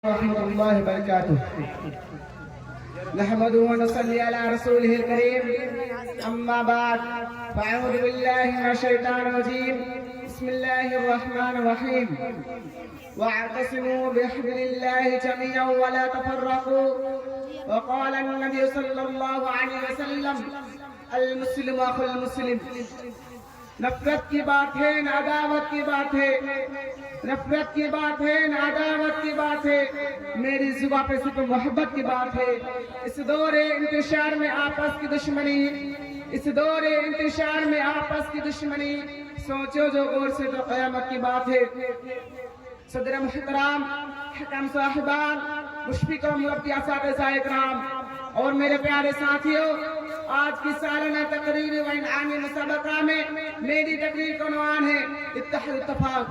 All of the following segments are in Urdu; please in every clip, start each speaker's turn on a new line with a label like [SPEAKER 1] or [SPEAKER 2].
[SPEAKER 1] ورحمة الله وبركاته. نحمده ونصلي على رسوله الكريم. أما بعد فأعوذ بالله من الشيطان الرجيم. بسم الله الرحمن الرحيم. واعتصموا بحبل الله جميعا ولا تفرقوا. وقال النبي صلى الله عليه وسلم المسلم أخو المسلم. نفرت کی بات ہے نہ عداوت کی بات ہے، نفرت کی بات ہے نہ عداوت کی بات ہے، میری زبان پہ صرف محبت کی بات ہے. اس دور انتشار میں آپس کی دشمنی، اس دور انتشار میں آپس کی دشمنی سوچو جو غور سے تو قیامت کی بات ہے. صدر محترم، حکم صاحبان، مشفق و مربی اساتذہ اکرام اور میرے پیارے ساتھیوں، آج کی سالانہ تقریر و انعامی مسابقہ میں میری تقریر کا عنوان ہے اتحاد اتفاق.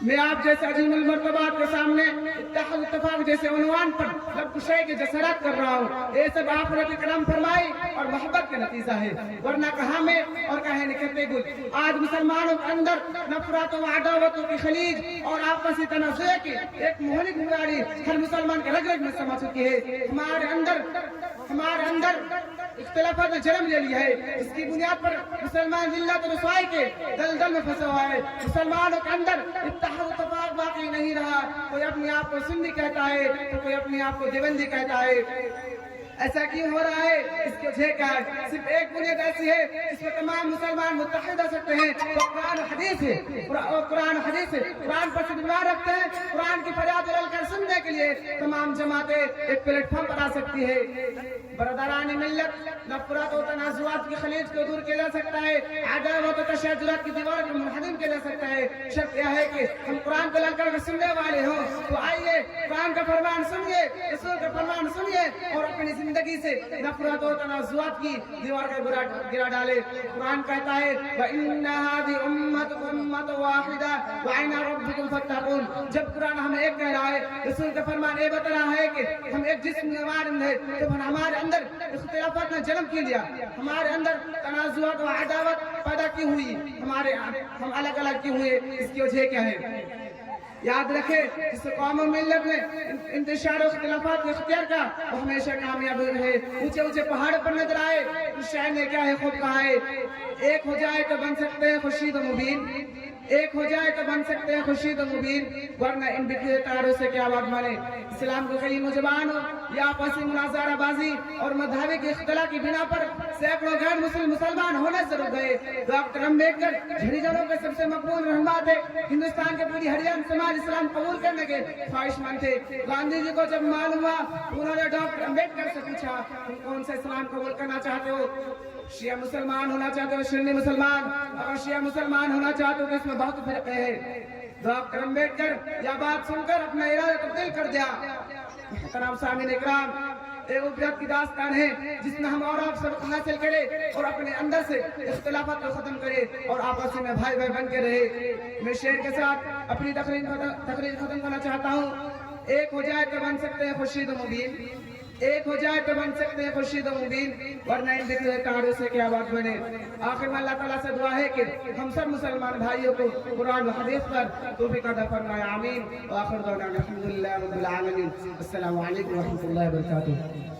[SPEAKER 1] میں آپ جیسے عظیم المرتبات کے سامنے اتحاد اتفاق جیسے عنوان پر لب کشائی کی جسارت کر رہا ہوں. یہ سب آخرت کرم فرمائی اور محبت کا نتیجہ ہے، ورنہ کہاں میں اور کہے نکلتے گل. آج مسلمانوں کے اندر نفرت و عداوتوں کی خلیج اور آپسی تنازع کی ایک مہلک بیماری ہر مسلمان کے رگ رگ میں سما چکی ہے. ہمارے اندر اختلافات نے جنم لے لیا ہے. اس کی بنیاد پر مسلمان ذلت و رسوائی کے دلدل میں پھنسا ہوا ہے. مسلمانوں کے اندر اتحاد اتفاق باقی نہیں رہا. کوئی اپنے آپ کو سنی کہتا ہے تو کوئی اپنے آپ کو دیوبندی کہتا ہے. ایسا کیوں ہو رہا ہے؟ اس کی وجہ کیا ہے؟ صرف ایک بنیاد ایسی ہے جس میں تمام مسلمان متحد ہو سکتے ہیں، وہ قرآن و حدیث ہے. قرآن و حدیث ہے. قرآن پر اعتبار رکھتے ہیں. قرآن کی فریاد کر سننے کے لیے تمام جماعتیں ایک پلیٹ فارم پر آ سکتی ہے. برادران ملت، نفرت و تنازعات کی خلیج کو دور کیا جا سکتا ہے، عداوت و تشدد کی دیوار کو منہدم کیا جا سکتا ہے. شرط یہ ہے کہ ہم قرآن کو لڑ کر سننے والے ہوں. تو آئیے قرآن کا فرمان سنیے، رسول کا فرمان سنیے اور اپنی زندگی سے نفرت و تنازعات کی دیوار کا گرا ڈالے. قرآن کہتا ہے وَإِنَّ هَذِهِ أُمَّتُكُمْ أُمَّةٌ وَاحِدَةٌ وَأَنَا رَبُّكُمْ فَاتَّقُونِ. جب قرآن ہمیں ایک کہہ رہا ہے، رسول کا فرمان یہ بتا رہا ہے کہ ہم ایک جسم ہمارے اندر، جب ہمارے اندر اختلافات نے جنم کی لیا، ہمارے اندر تنازعات و عداوت پیدا کی ہوئی، ہم الگ الگ کی ہوئے، اس کی وجہ کیا ہے؟ یاد رکھے جس قوم و ملت نے انتشار و اختلافات کو اختیار کا وہ ہمیشہ کامیاب رہے. اونچے اونچے پہاڑ پر نظر آئے اس شاعر نے کیا ہے خوب کہا ہے، ایک ہو جائے تو بن سکتے ہیں خورشید و مبین، ایک ہو جائے تو بن سکتے ہیں خورشید و مبین، ورنہ ان بکھرے تاروں سے کیا بات بنے. اسلام کو کئی نوجوان ہو یا آپسی مناظرہ بازی اور مذہبی کے اختلاف کی بنا پر سینکڑوں غیر مسلمان ہونے ضرور گئے. ڈاکٹر امبیڈکر ہریجنوں کے سب سے مقبول رہنما تھے. ہندوستان کے پوری ہریان سماج اسلام قبول کرنے کے خواہش مند تھے. گاندھی جی کو جب معلوم ہوا انہوں نے ڈاکٹر امبیڈکر سے پوچھا تم کون سے اسلام قبول کرنا چاہتے ہو؟ شیعہ مسلمان ہونا چاہتے ہو سنی مسلمان؟ اگر شیعہ مسلمان ہونا چاہتے ہو تو اس میں بہت فرق ہے. ڈاکٹر امبیڈکر یہ بات سن کر اپنا ارادہ تبدیل کر دیا. محترم سامعین اکرام، ایک عبرت کی داستان ہے جس میں ہم اور آپ سبق حاصل کرے اور اپنے اندر سے اختلافات کو ختم کرے اور آپس میں بھائی بھائی بن کے رہے. میں شعر کے ساتھ اپنی تقریر ختم کرنا چاہتا ہوں. ایک ہو جائے تو بن سکتے ہیں خورشید و مبین، ایک ہو جائے تو بن سکتے ہیں خورشید و مبین، ورنہ ان بکھرے تاروں سے کیا بات بنے. آخر میں اللہ تعالیٰ سے دعا ہے کہ ہم سب مسلمان بھائیوں کو قرآن و حدیث پر توفیق عطا فرمائے. آمین. وآخر دعوانا الحمدللہ رب العالمین. السلام علیکم ورحمۃ اللہ وبرکاتہ.